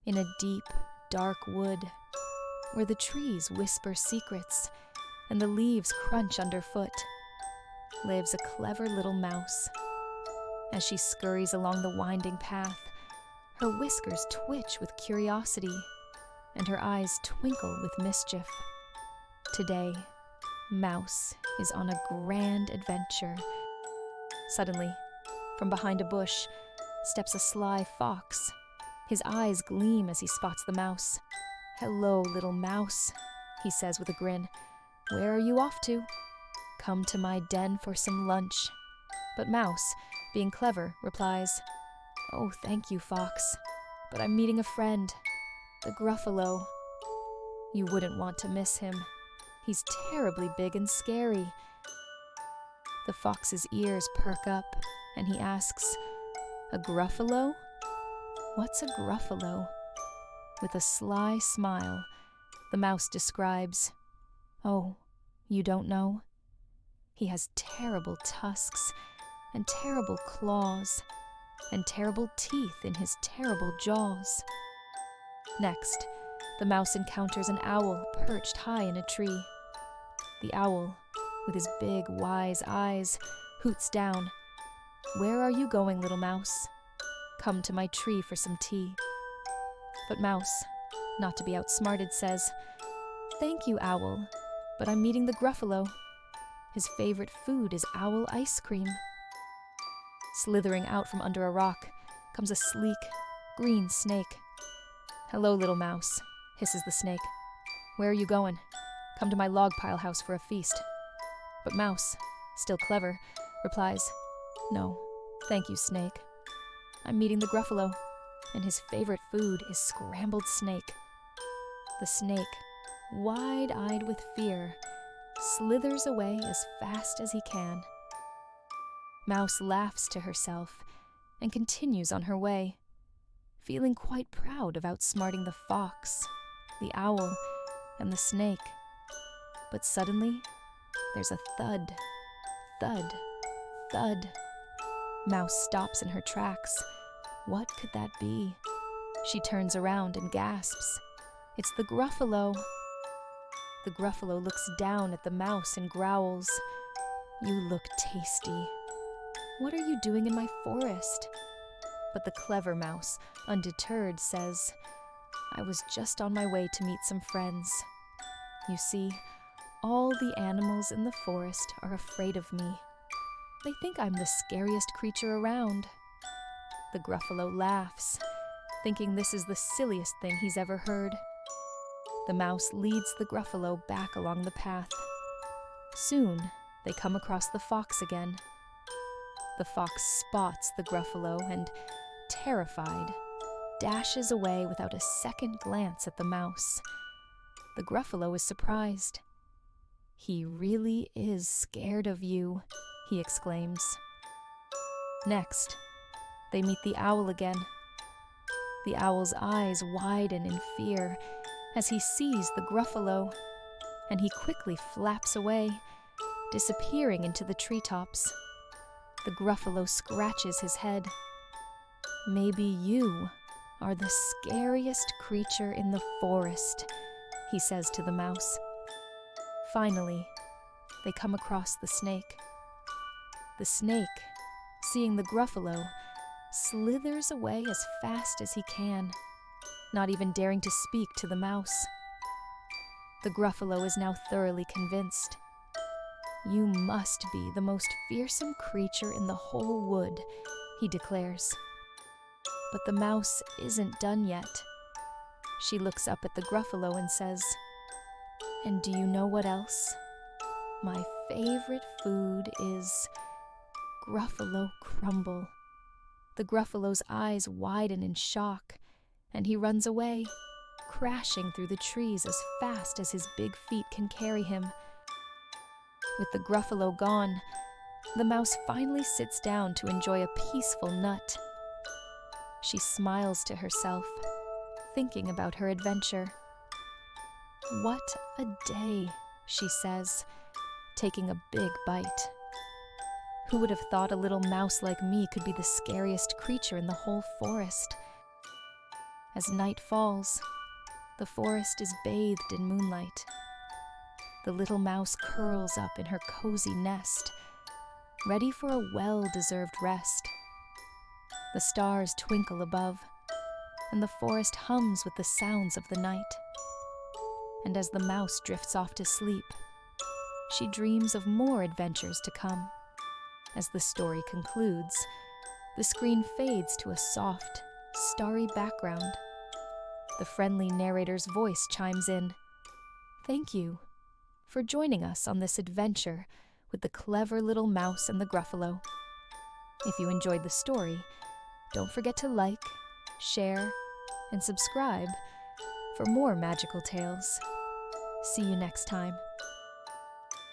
In a deep, dark wood, where the trees whisper secrets and the leaves crunch underfoot, lives a clever little mouse. As she scurries along the winding path, her whiskers twitch with curiosity and her eyes twinkle with mischief. Today, Mouse is on a grand adventure. Suddenly, from behind a bush, steps a sly fox. His eyes gleam as he spots the mouse. "Hello, little mouse," he says with a grin. "Where are you off to?" "Come to my den for some lunch." But Mouse, being clever, replies, "Oh, thank you, Fox, but I'm meeting a friend, the Gruffalo. You wouldn't want to miss him. He's terribly big and scary." The fox's ears perk up, and he asks, "A Gruffalo? What's a Gruffalo?" With a sly smile, the mouse describes, "Oh, you don't know? He has terrible tusks and terrible claws and terrible teeth in his terrible jaws." Next, the mouse encounters an owl perched high in a tree. The owl, with his big, wise eyes, hoots down, "Where are you going, little mouse?" "Come to my tree for some tea." But Mouse, not to be outsmarted, says, "Thank you, owl, but I'm meeting the Gruffalo. His favorite food is owl ice cream." Slithering out from under a rock comes a sleek, green snake. "Hello, little mouse," hisses the snake. "Where are you going?" "Come to my log pile house for a feast." But Mouse, still clever, replies, "No, thank you, snake. I'm meeting the Gruffalo, and his favorite food is scrambled snake." The snake, wide-eyed with fear, slithers away as fast as he can. Mouse laughs to herself and continues on her way, feeling quite proud of outsmarting the fox, the owl, and the snake. But suddenly, there's a thud, thud, thud. Mouse stops in her tracks. What could that be? She turns around and gasps. It's the Gruffalo. The Gruffalo looks down at the mouse and growls, "You look tasty. What are you doing in my forest?" But the clever mouse, undeterred, says, "I was just on my way to meet some friends. You see, all the animals in the forest are afraid of me. They think I'm the scariest creature around." The Gruffalo laughs, thinking this is the silliest thing he's ever heard. The mouse leads the Gruffalo back along the path. Soon, they come across the fox again. The fox spots the Gruffalo and, terrified, dashes away without a second glance at the mouse. The Gruffalo is surprised. "He really is scared of you," he exclaims. Next, they meet the owl again. The owl's eyes widen in fear as he sees the Gruffalo, and he quickly flaps away, disappearing into the treetops. The Gruffalo scratches his head. "Maybe you are the scariest creature in the forest," he says to the mouse. Finally, they come across the snake. The snake, seeing the Gruffalo, slithers away as fast as he can, not even daring to speak to the mouse. The Gruffalo is now thoroughly convinced. "You must be the most fearsome creature in the whole wood," he declares. But the mouse isn't done yet. She looks up at the Gruffalo and says, "And do you know what else? My favorite food is Gruffalo crumble." The Gruffalo's eyes widen in shock, and he runs away, crashing through the trees as fast as his big feet can carry him. With the Gruffalo gone, the mouse finally sits down to enjoy a peaceful nut. She smiles to herself, thinking about her adventure. "What a day," she says, taking a big bite. Who would have thought a little mouse like me could be the scariest creature in the whole forest? As night falls, the forest is bathed in moonlight. The little mouse curls up in her cozy nest, ready for a well-deserved rest. The stars twinkle above, and the forest hums with the sounds of the night. And as the mouse drifts off to sleep, she dreams of more adventures to come. As the story concludes, the screen fades to a soft, starry background. The friendly narrator's voice chimes in. Thank you for joining us on this adventure with the clever little mouse and the Gruffalo. If you enjoyed the story, don't forget to like, share, and subscribe for more magical tales. See you next time.